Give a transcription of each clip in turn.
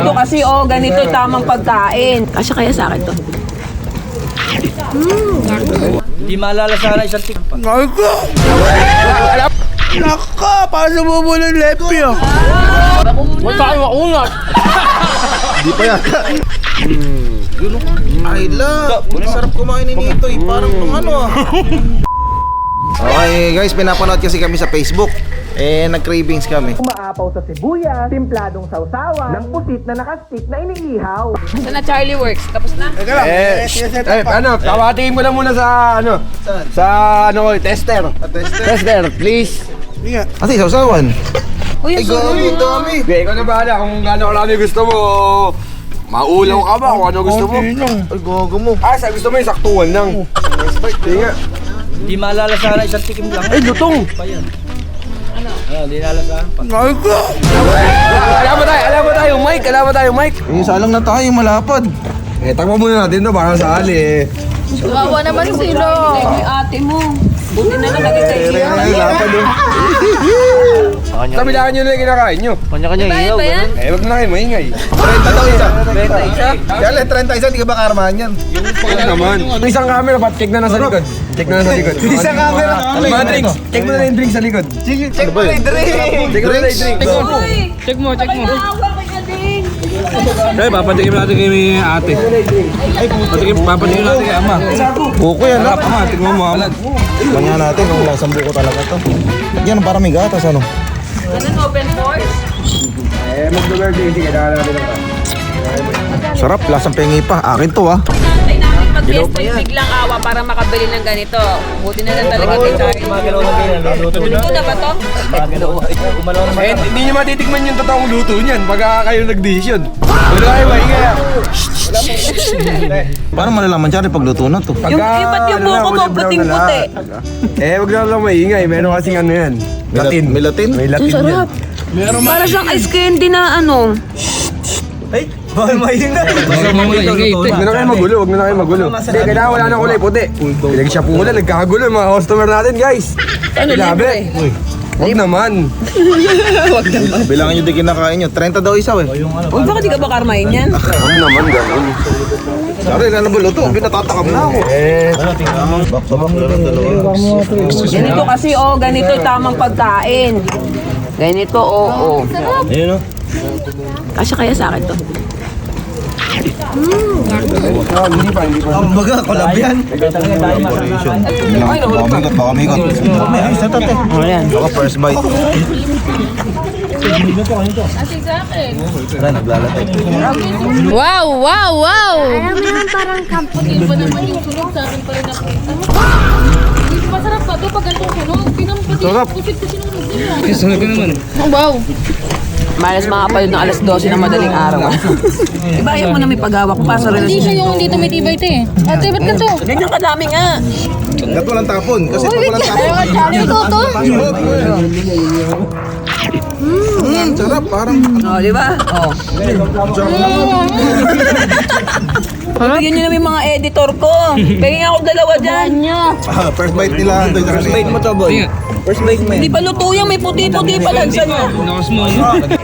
Ganito kasi, ganito yung tamang pagkain. Kasya kaya sa akin to. Hindi maalala sana isang tikpan. Naka, para sumubo ng lepi ah. Huwag tayo makunat. Di pa yata. Yun o. Ay la, sarap kumain ni Nito eh. Parang kung ano ah. Okay guys, pinapanood kasi kami sa Facebook. Nag-cravings kami. Umaapaw sa sibuyas, timpladong sausawan, ng pusit na nakastick na iniihaw. Saan na Charlie Works? Tapos na? Tawatingin mo lang muna sa tester. Tester, please. Ate, sausawan. Uy, Ay, gabi, dami. Okay, ikaw na bahala kung gaano kalami gusto mo. Maulaw ka ba kung ano gusto mo? Ay, gago mo. Sa gusto mo yung saktuhan lang. Hindi nga. Hindi maalala sana isang tikim lang. Ay, lutong. Pa yan. Ano? Hindi nalasahan pa. Alam mo tayo, Mike. Salang na tayo, malapad. Takbo muna natin to, baka sakali eh. Kawawa naman sila. Yung ate mo. Buti na lang nagkikaiya. Ay, lapad oh. Kabilaan nyo na yung kinakain nyo. Kanya-kanya Bayad ba yan? Huwag na kayo maingay. 30 daw isa. 30 isa? Kaya 30 isa, di ka ba karmahan yan? Ano naman? Isang camera, ba't check na nasa likod? Check na nasa likod. Isang camera. Mga drinks. Check mo na yung drinks sa likod. Check mo na yung drink. Check mo na yung drinks. Check mo. Ay, papatikim natin kay ate. Papatikim natin kay ama. Buko yan ah. Ama, tingnan mo ama. Kanya natin kung lasang buko talaga to. Yan, para may gatas ano. Ganun, open force? Mag-birthday kasi kailangan natin ng Sarap, lasang pengi pa. Akin to ah. Ay namin mag-guest yung biglang awa para makabili ng ganito. Buti na lang talaga kay Charlie. Gumagalaw na kayo. Luto na ba to? Gumalaw naman. hindi nyo matitikman yung totoong luto niyan pagka kayo nag-decision. Wala kayo maingay ah. Paano malalaman dyan pag luto na to? Yung ba't yung buko mo, puting-puti? Wag na lang maingay. Meron kasing ano yan. Latin. May Latin? May Latin yan. Para siyang ice candy na ano. Huwag na kayo magulo, Huwag na kayo magulo. Hindi, kailangan wala ng kulay puti. Pinag siya pula, nagkakagulo yung mga customer natin, guys. Ano, libre? Huwag naman. Bilangan nyo di kinakain nyo. 30 daw isa eh. Huwag baka di ka ba karmahin yan? Huwag naman, ganun. Sorry, na luto. Pinatatakam na ako. Baksa-bak na lang dalawa. Ganito kasi, ganito yung tamang pagkain. Ganito, Ayun o. Kasya kaya sa akin to. Hindi pa. Ang baga, collab yan. Baka may ikot. May ayos na tate. Baka first bite. Ate sa akin. Tara, naglalatay. Wow, wow, wow! Alam mo naman parang kampo. Hindi pa naman yung sunog sa akin pa rin nakita. Hindi masarap pa ito pag ganitong sunog. Sarap. Pusit kasi nung sunog. Sunog ka naman. Wow! Malas makapalod ng alas 12 ng madaling araw. Iba ayaw mo na may pag-awa ko pa sa Hindi relasyon. siya yung hindi tumitibay ito eh. Ate, ba't ganito? Ganyan kadami nga. Gato lang tapon. Kasi pag walang tapon. Ito to? Sarap, parang. Di ba? Bigyan nyo na yung mga editor ko. Pagin ako dalawa dyan. First bite nila. First bite mo to, boy. First bite mo. Hindi pa luto yan, may puti-puti pa lang sa nyo. Nakas mo.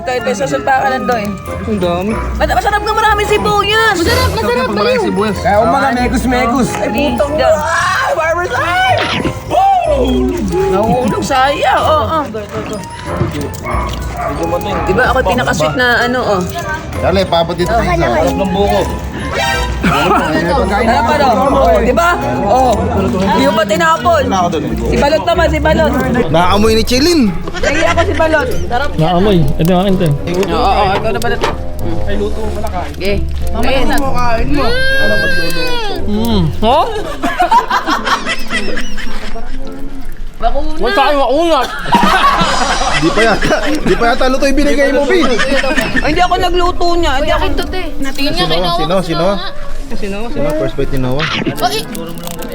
Ito, sasalpakan ng doy. Ang dami. Masarap nga maraming sibuyas. Masarap, baliw. Kaya umaga, mekus. Ay, putong dyan. Barber time! Nahulog saya. Diba ako pinaka-sweet na ano, Dali, paabot dito sa isa. Sarap ng buko. Ano pa no? Diba? Hindi mo pa tinapon. Si Balot naman, si Balot. Nakaamoy ni Chilin. Lagi ako si Balot. Naamoy. Ito yung akin to. Oo, ikaw na Balot. Ay, luto mo pala kain. Okay. Mamaya na. Kain mo. Oh? Bakuna. Huwag tayo makunat. Di pa yata luto yung binigay mo, Bi. Ay, hindi ako nagluto niya. Hindi ako. Ito te. Natingin niya kay Noah. Sino? First bite ni Noah. Ay!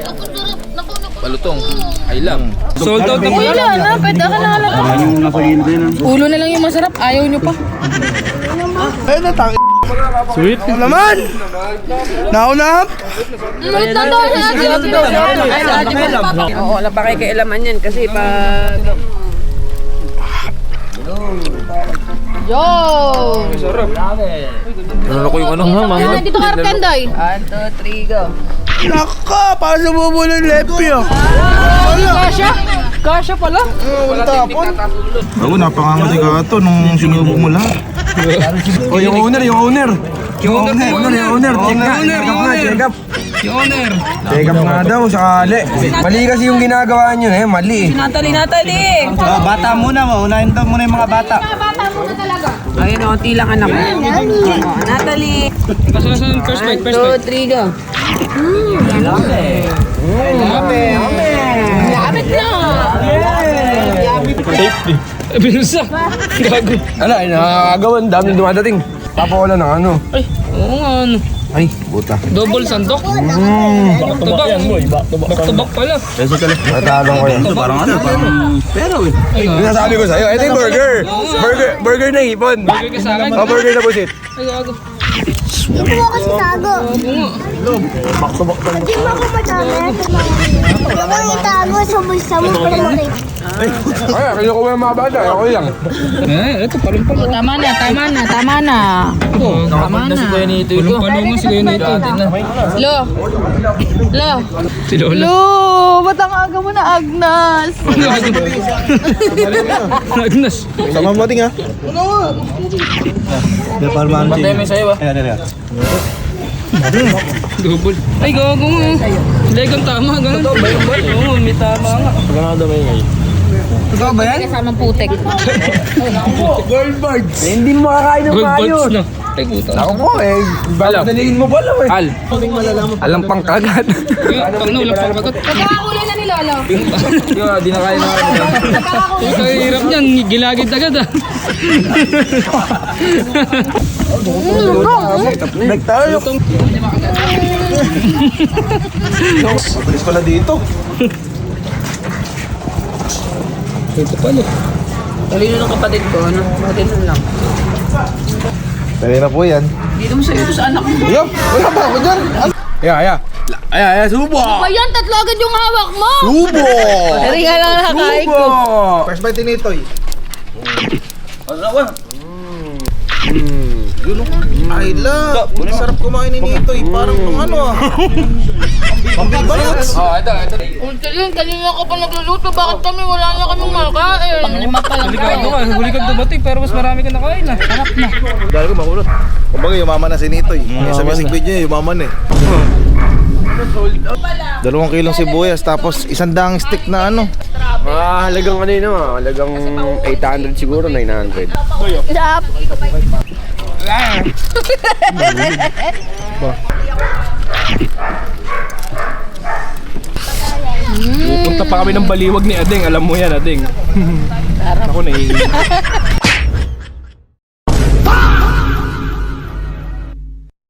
Ako sarap. Naku. Palutong. I love. Sold out ako. Wala na. Pwede ka na lang. Ulo na lang yung masarap. Ayaw nyo pa. Sweet. Naman! Nauna! Wait lang daw. Oo, wala pa kayo kailaman yan kasi pag... Yo! Ano ko yung ano nga, mga. Yan, dito ka Arkenday. 1, 2, 3, go. Naka, para sumubo ng lepi ah. Kasha? Kasha pala? Wala tapon. Ako, napakangati ka ito nung sinubo mo lahat. O, yung owner. Check up. Yung owner. Check up nga daw, sakali. Mali kasi yung ginagawa nyo eh, mali. Natalie. Bata muna mo. Unahin daw muna yung mga bata. Bata muna talaga. Ayun, onti lang anak mo. Oh, Natalie. Saan first bite, 2, 3, go. Lapit na. Binusa. Gago. Ano, ay nakakagawan, dami dumadating. Papawala ng ano. Ay, oo nga ano. Ay, buta. Double sandok. Back to back. Back to back pala. Natalong ko yan. Parang ano, parang pera eh. Yung nasabi ko sa'yo, ito yung burger. Burger na hipon. Bigay ka sa akin. O, burger na pusit. Ay, gago. Hindi mo kasi tago. Hindi mo ako madami. Hindi mo itago sa bulsa mo para makita. Ay, kanya ko yung mga bata, ako lang. Ito pa rin pala. Tama na. Tama na. Si Kuya Nito ito. Palungan si Kuya Nito. Lo. Si Lola. Lo, ba't ang aga mo na Agnas? Agnes. Sama mo ting ha. Patay mo sa'yo ba? Double. Ay, gago nga. Legang tama, ganun. Oo, may tama nga. Pagkana daw may ngay. Kasamang putek. Hindi mo makakain ng Gold maayos. balls na. Ay, puta. Ako po eh, daliin mo pala eh. Al. Alang pangkagat. Pag naulang pagkagot. Pagkakakulay na ni Lolo. Di na kaya na kaya. Puta, hirap niyan. Gilagid agad ah. Nagtayo. Mabilis pala dito. Ito pala. Talino ng kapatid ko, ano? Kapatid mo lang. Pwede na po yan. Dito mo sa'yo sa anak mo. Yup, wala pa ako dyan. Ay, subo! Pa yan, tatlo agad yung hawak mo. Subo! Dari nga lang nakakain ko. First bite ni Nitoy. Ano ba? Yun o. Ay la, sarap kumain ni Nitoy. Parang kung ano ah. Pambibalot. Kanina ka pa nagluluto. Bakit kami wala na kaming makain? Panglima pa lang. Delikado ka. Huli kang dumating pero mas marami ka nakain ah. Harap na. Dahil ko makulot. Kumbaga yumaman na si Nitoy. Yung sa music video niya, yumaman eh. 2 kilong sibuyas tapos 100 stick na ano. Halagang ano yun halagang 800 siguro, 900. Stop. Pupunta pa kami ng baliwag ni Adeng. Alam mo yan, Adeng. Ako na